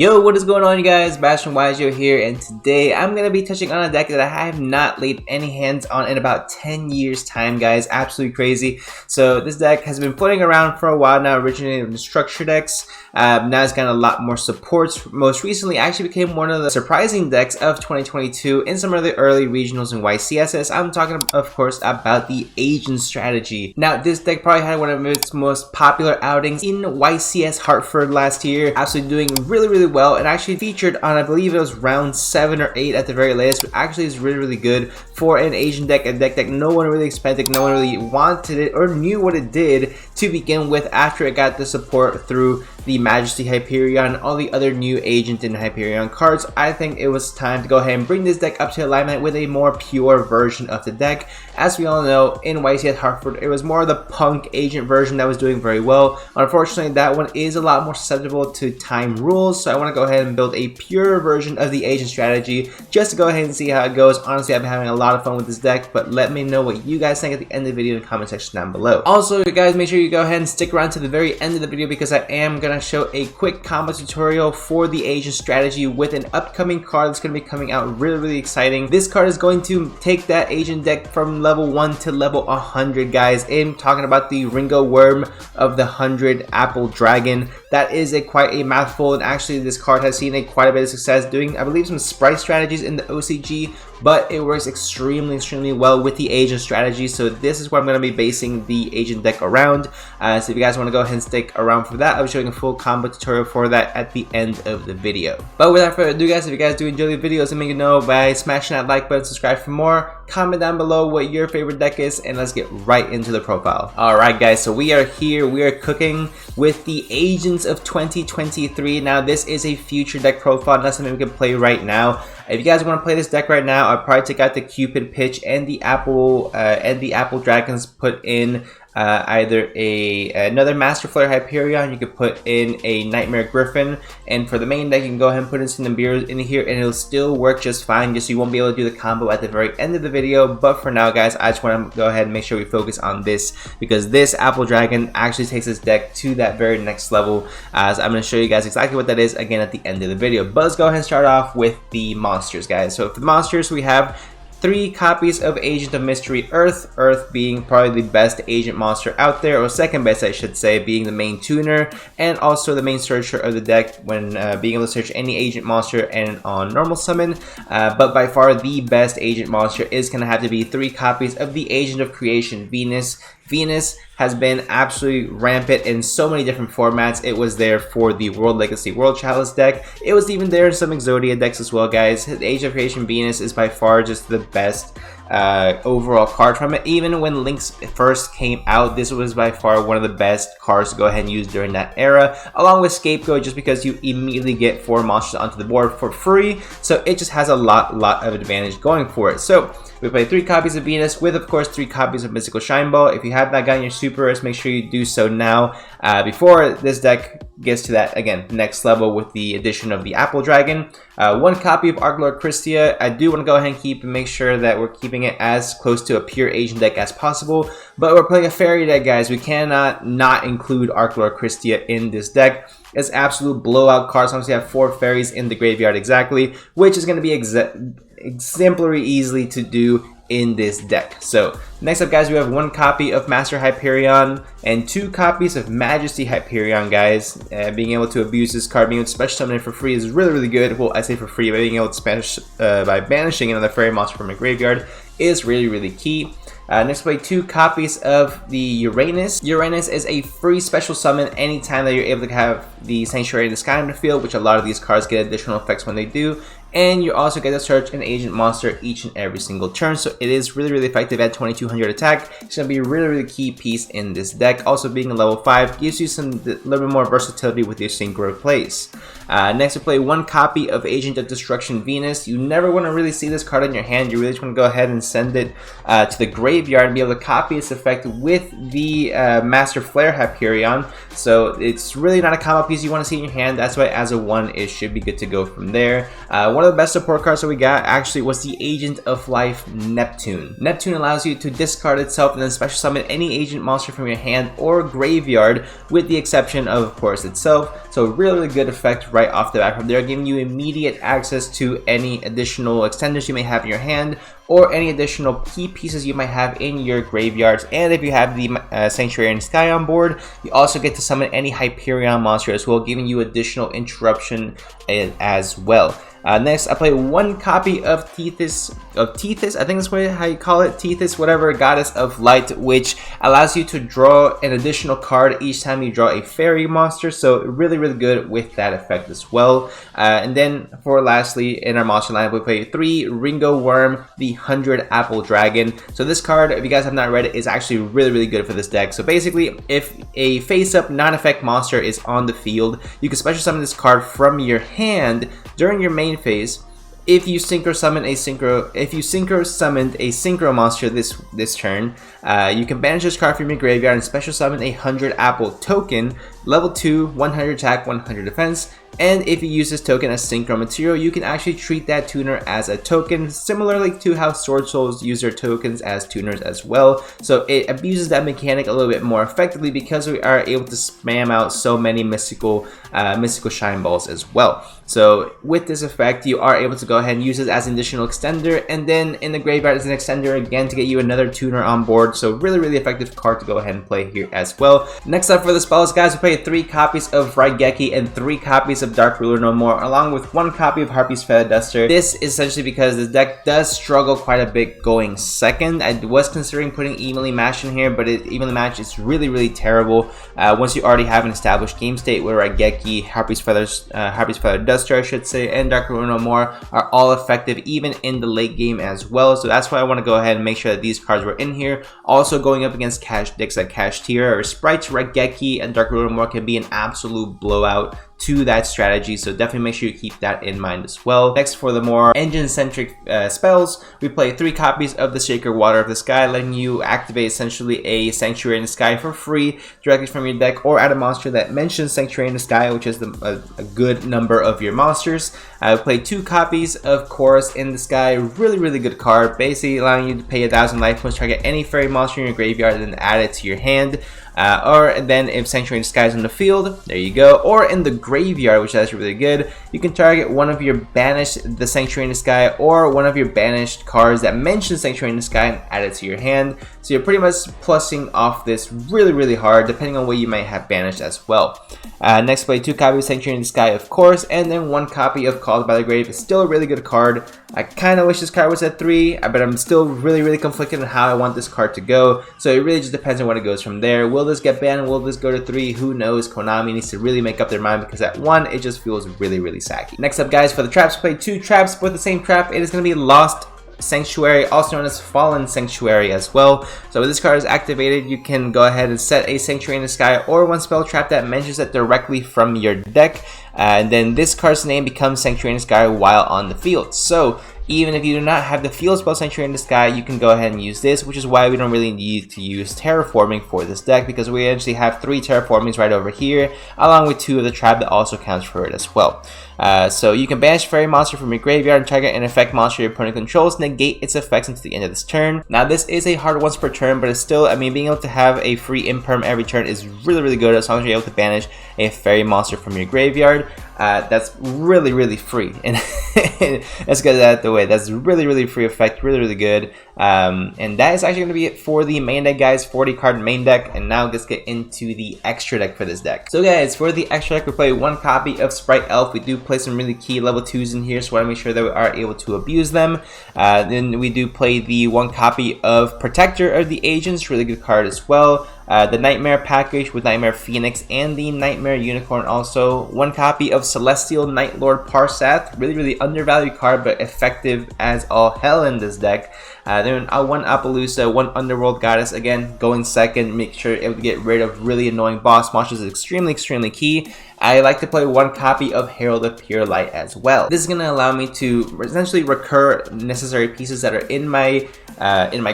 Yo, what is going on, you guys? Bastion Wiseyo here, and today I'm going to be touching on a deck that I have not laid any hands on in about 10 years time, guys. Absolutely crazy. So this deck has been floating around for a while now, originated in the structure decks. Now it's gotten a lot more supports. Most recently, actually became one of the surprising decks of 2022 in some of the early regionals in YCSS. I'm talking, of course, about the Agent strategy. Now, this deck probably had one of its most popular outings in YCS Hartford last year. Absolutely doing really well, and actually featured on, I believe it was round 7 or 8 at the very latest, which actually is really good for an Asian deck, a deck that no one really expected, no one really wanted it or knew what it did to begin with after it got the support through the Majesty Hyperion, all the other new Agent and Hyperion cards. I think it was time to go ahead and bring this deck up to alignment with a more pure version of the deck. As we all know, in YCS Hartford, it was more the Punk Agent version that was doing very well. Unfortunately, that one is a lot more susceptible to time rules, so I want to go ahead and build a pure version of the Agent strategy just to go ahead and see how it goes. Honestly, I've been having a lot of fun with this deck, but let me know what you guys think at the end of the video in the comment section down below. Also, you guys, make sure you go ahead and stick around to the very end of the video because I am going to show a quick combo tutorial for the Agent strategy with an upcoming card that's going to be coming out really exciting. This card is going to take that Agent deck from level 1 to level 100, guys. I'm talking about the Ringo Worm of the 100 Apple Dragon. That is quite a mouthful, and actually this card has seen quite a bit of success doing, I believe, some sprite strategies in the OCG, but it works extremely well with the Agent strategy. So this is what I'm going to be basing the Agent deck around. So if you guys want to go ahead and stick around for that, I'll be showing a full combo tutorial for that at the end of the video. But without further ado, guys, if you guys do enjoy the videos, let me know by smashing that like button, subscribe for more, comment down below what your favorite deck is, and let's get right into the profile. Alright guys, so we are here, we are cooking with the Agents of 2023. Now this is a future deck profile, not something we can play right now. If you guys want to play this deck right now, I'll probably take out the Cupid Pitch and the Apple Dragons, put in either another Master Flare Hyperion. You could put in a Nightmare Griffin, and for the main deck you can go ahead and put in some Nibiru in here and it'll still work just fine, just so you won't be able to do the combo at the very end of the video. But for now, guys, I just want to go ahead and make sure we focus on this, because this Apple Dragon actually takes this deck to that very next level. So I'm going to show you guys exactly what that is again at the end of the video. But let's go ahead and start off with the monsters, guys. So for the monsters, we have 3 copies of Agent of Mystery Earth, Earth being probably the best Agent monster out there, or second best I should say, being the main tuner and also the main searcher of the deck when being able to search any Agent monster and on normal summon. But by far the best Agent monster is going to have to be 3 copies of the Agent of Creation, Venus. Venus has been absolutely rampant in so many different formats. It was there for the World Legacy World Chalice deck. It was even there in some Exodia decks as well, guys. The Age of Creation Venus is by far just the best overall card from it. Even when Links first came out, this was by far one of the best cards to go ahead and use during that era, along with Scapegoat, just because you immediately get 4 monsters onto the board for free. So it just has a lot of advantage going for it. So we play 3 copies of Venus with, of course, 3 copies of Mystical Shine Ball. If you have not gotten your Super Rares, make sure you do so now before this deck gets to that, again, next level with the addition of the Apple Dragon. 1 copy of Archlord Christia. I do want to go ahead and make sure that we're keeping it as close to a pure Agent deck as possible, but we're playing a Fairy deck, guys. We cannot not include Archlord Christia in this deck. It's absolute blowout cards. Obviously, have 4 fairies in the graveyard exactly, which is going to be exemplary easily to do in this deck. So next up, guys, we have 1 copy of Master Hyperion and 2 copies of Majesty Hyperion, guys. Being able to abuse this card, being able to special summon it for free is really good. Well, I say for free, but being able to by banishing another fairy monster from a graveyard is really key. Next, play 2 copies of the Uranus. Uranus is a free special summon anytime that you're able to have the Sanctuary in the Sky on the field, which a lot of these cards get additional effects when they do. And you also get to search an Agent monster each and every single turn, so it is really effective at 2200 attack. It's going to be a really key piece in this deck. Also, being a level 5 gives you some little bit more versatility with your synchro plays. Next, we play 1 copy of Agent of Destruction Venus. You never want to really see this card in your hand. You really just want to go ahead and send it to the graveyard graveyard and be able to copy its effect with the Master Flare Hyperion. So it's really not a combo piece you want to see in your hand. That's why as a 1 it should be good to go from there. One of the best support cards that we got actually was the Agent of Life Neptune. Neptune allows you to discard itself and then special summon any agent monster from your hand or graveyard, with the exception of course itself. So really good effect right off the bat from there, giving you immediate access to any additional extenders you may have in your hand or any additional key pieces you might have in your graveyards. And if you have the Sanctuary in the Sky on board, you also get to summon any Hyperion monster as well, giving you additional interruption as well. Next, I play 1 copy of Tethys, I think that's how you call it, Tethys, whatever, Goddess of Light, which allows you to draw an additional card each time you draw a fairy monster, so really good with that effect as well. And then for lastly, in our monster lineup, we play 3 Ringo Worm, the 100 Apple Dragon. So this card, if you guys have not read it, is actually really good for this deck. So basically, if a face-up non-effect monster is on the field, you can special summon this card from your hand during your main phase. If you synchro summoned a synchro monster this turn, you can banish this card from your graveyard and special summon a 100 Apple token, level 2, 100 attack, 100 defense. And if you use this token as synchro material, you can actually treat that tuner as a token, similarly to how Sword Souls use their tokens as tuners as well. So it abuses that mechanic a little bit more effectively because we are able to spam out so many mystical shine balls as well. So with this effect, you are able to go ahead and use it as an additional extender, and then in the graveyard as an extender again to get you another tuner on board. So really effective card to go ahead and play here as well. Next up for the spells, guys, we play 3 copies of Raigeki and 3 copies of Dark Ruler No More, along with 1 copy of Harpy's Feather Duster. This is essentially because this deck does struggle quite a bit going second. I was considering putting Evenly Matched in here, but Evenly Matched is really terrible once you already have an established game state where Raigeki, Harpy's Feather Duster, I should say, and Dark Ruler No More are all effective even in the late game as well. So that's why I want to go ahead and make sure that these cards were in here. Also going up against cash decks like Cash Tier or Sprites, Raigeki and Dark Ruler No More can be an absolute blowout to that strategy, so definitely make sure you keep that in mind as well. Next, for the more engine-centric spells, we play 3 copies of the Sacred Water of the Sky, letting you activate essentially a Sanctuary in the Sky for free directly from your deck, or add a monster that mentions Sanctuary in the Sky, which is a good number of your monsters. I play 2 copies of Chorus in the Sky, really good card, basically allowing you to pay 1,000 life points, target any fairy monster in your graveyard, and then add it to your hand. Or then if Sanctuary in the Sky is in the field, there you go. Or in the graveyard, which is actually really good, you can target one of your banished the Sanctuary in the Sky or one of your banished cards that mention Sanctuary in the Sky and add it to your hand. So you're pretty much plussing off this really hard, depending on what you might have banished as well. Next, play 2 copies of Sanctuary in the Sky, of course, and then 1 copy of Called by the Grave. It's still a really good card. I kind of wish this card was at 3, but I'm still really conflicted on how I want this card to go. So it really just depends on what it goes from there. Will this get banned? Will this go to 3? Who knows? Konami needs to really make up their mind, because at 1 it just feels really sacky. Next up, guys, for the traps, play 2 traps with the same trap. It is going to be Lost Sanctuary, also known as Fallen Sanctuary as well. So when this card is activated, you can go ahead and set a Sanctuary in the Sky or 1 spell trap that mentions it directly from your deck, and then this card's name becomes Sanctuary in the Sky while on the field. So even if you do not have the field spell Sanctuary in the Sky, you can go ahead and use this, which is why we don't really need to use Terraforming for this deck, because we actually have 3 Terraformings right over here, along with 2 of the trap that also counts for it as well. So you can banish fairy monster from your graveyard and target an effect monster your opponent controls, negate its effects until the end of this turn. Now this is a hard once per turn, but it's still, I mean, being able to have a free imperm every turn is really good, as long as you're able to banish a fairy monster from your graveyard. That's really free, and let's get that out of the way. That's really free effect, really good. And that is actually going to be it for the main deck, guys. 40 card main deck. And now let's get into the extra deck for this deck. So guys, for the extra deck, we play 1 copy of Sprite Elf. We do play some really key level 2s in here, so I want to make sure that we are able to abuse them. Then we do play the 1 copy of Protector of the Agents, really good card as well. The Nightmare package with Nightmare Phoenix and the Nightmare Unicorn also. 1 copy of Celestial Night Lord Parsath, really undervalued card, but effective as all hell in this deck. Then 1 Appaloosa, 1 Underworld Goddess, again going second, make sure you're able to get rid of really annoying boss monsters is extremely key. I like to play one copy of Herald of Pure Light as well. This is going to allow me to essentially recur necessary pieces that are in my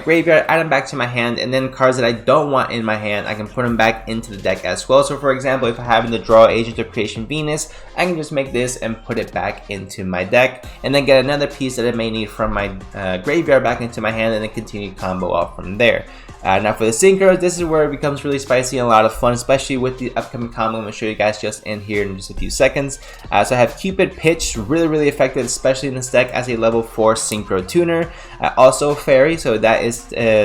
graveyard, add them back to my hand, and then cards that I don't want in my hand, I can put them back into the deck as well. So for example, if I happen to draw Agent of Creation Venus, I can just make this and put it back into my deck, and then get another piece that I may need from my graveyard back into my hand, and then continue combo off from there. Now for the synchros, this is where it becomes really spicy and a lot of fun, especially with the upcoming combo I'm going to show you guys just in here in just a few seconds. So I have Cupid Pitch, really effective, especially in this deck as a level 4 synchro tuner. Also Fairy, so that is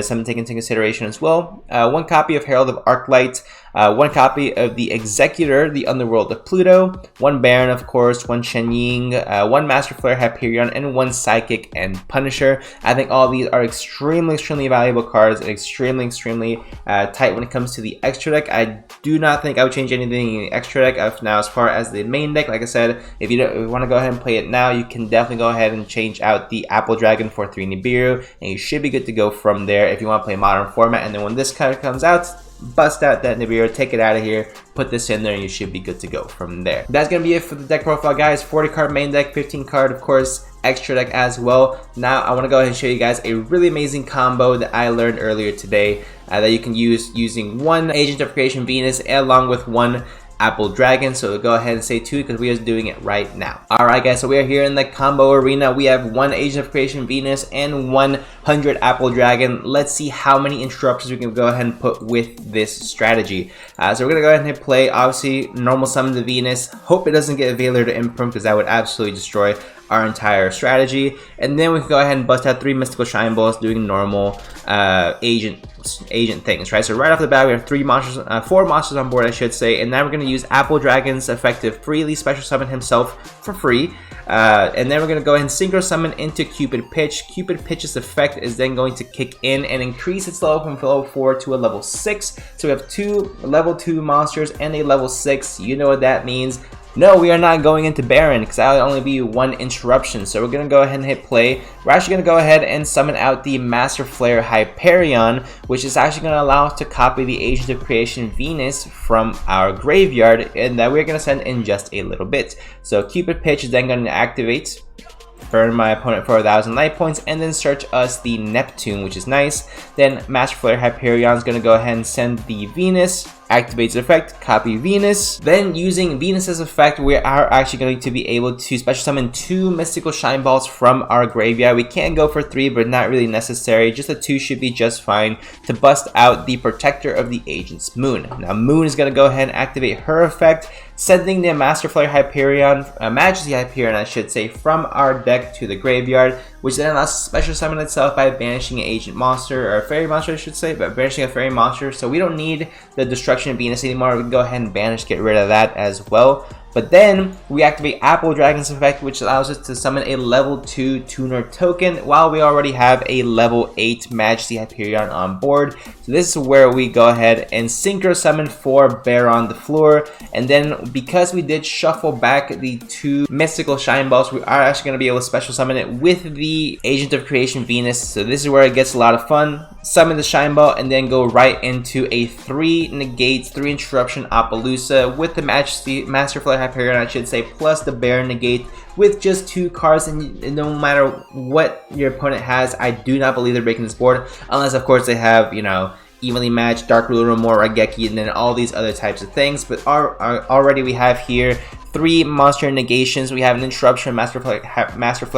something to take into consideration as well. One copy of Herald of Arclight, one copy of the Executor, the Underworld of Pluto, one Baron of course, one Shen Ying, one Master Flare Hyperion, and one Psychic and Punisher. I think all these are extremely valuable cards and extremely tight when it comes to the extra deck. I do not think I would change anything in the extra deck. Now as far as the main deck, like I said, if you want to go ahead and play it now, you can definitely go ahead and change out the Apple Dragon for 3 Nibiru, and you should be good to go from there if you want to play modern format. And then when this card comes out, bust out that Nibiru, take it out of here, put this in there, and you should be good to go from there. That's gonna be it for the deck profile, guys. 40 card main deck, 15 card of course extra deck as well. Now I want to go ahead and show you guys a really amazing combo that I learned earlier today that you can use using one Agent of Creation Venus along with one Apple Dragon. So go ahead and stay tuned because we are doing it right now. Alright guys, so we are here in the combo arena. We have one Agent of Creation Venus and 100 Apple Dragon. Let's see how many interruptions we can go ahead and put with this strategy. So we're gonna go ahead and hit play. Obviously normal summon the Venus. Hope it doesn't get Veiler to Imprint because that would absolutely destroy our entire strategy. And then we can go ahead and bust out 3 Mystical Shine Balls doing normal agent things, right? So right off the bat we have 4 monsters on board, I should say, and now we're going to use Apple Dragon's effective freely special summon himself for free, and then we're going to go ahead and synchro summon into Cupid Pitch. Cupid Pitch's effect is then going to kick in and increase its level from level 4 to a level 6. So we have 2 level 2 monsters and a level 6. You know what that means. No, we are not going into Baron because that would only be 1 interruption. So we're going to go ahead and hit play. We're actually going to go ahead and summon out the Master Flare Hyperion, which is actually going to allow us to copy the Agent of Creation Venus from our graveyard, and that we're going to send in just a little bit. So Cupid Pitch is then going to activate, burn my opponent for 1,000 life points, and then search us the Neptune, which is nice. Then Master Flare Hyperion is going to go ahead and send the Venus, activates effect, copy Venus. Then using Venus's effect, we are actually going to be able to special summon 2 Mystical Shine Balls from our graveyard. We can go for 3, but not really necessary. Just a 2 should be just fine to bust out the Protector of the Agent's Moon. Now Moon is going to go ahead and activate her effect, sending the Master Flare Hyperion, Majesty Hyperion I should say, from our deck to the graveyard, which then allows us to special summon itself by banishing an agent monster, or a fairy monster I should say, but banishing a fairy monster. So we don't need the Destruction of Venus anymore. We can go ahead and banish, get rid of that as well. But then we activate Apple Dragon's effect, which allows us to summon a level 2 tuner token while we already have a level 8 Majesty Hyperion on board. So this is where we go ahead and synchro summon 4 Baron the Floor. And then because we did shuffle back the 2 Mystical Shine Balls, we are actually going to be able to special summon it with the Agent of Creation Venus. So this is where it gets a lot of fun. Summon the Shine Ball and then go right into a 3 negates, 3 interruption Appaloosa with the Master Flare Hyperion I should say, plus the Baron negate with just 2 cards, and no matter what your opponent has, I do not believe they're breaking this board, unless of course they have, you know, Evenly Matched, Dark Ruler, more Raigeki, and then all these other types of things. But already we have here 3 monster negations. We have an interruption, Master Flare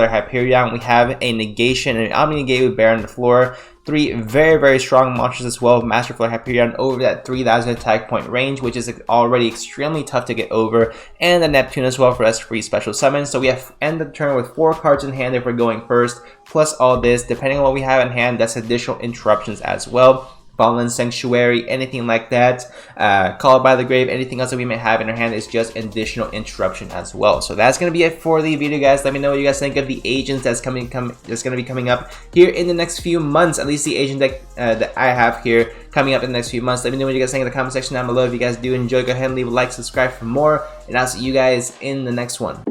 Hyperion. We have a negation, an Omni Negate with Baron on the floor. 3 very strong monsters as well. Master Flare Hyperion over that 3,000 attack point range, which is already extremely tough to get over, and the Neptune as well for us free special summons. So we have end the turn with 4 cards in hand if we're going first, plus all this. Depending on what we have in hand, that's additional interruptions as well. Fallen Sanctuary, anything like that, Called by the Grave, anything else that we may have in our hand is just additional interruption as well. So that's going to be it for the video, guys. Let me know what you guys think of the agents that's going to be coming up here in the next few months, at least the agent deck that I have here coming up in the next few months. Let me know what you guys think in the comment section down below. If you guys do enjoy, go ahead and leave a like, subscribe for more, and I'll see you guys in the next one.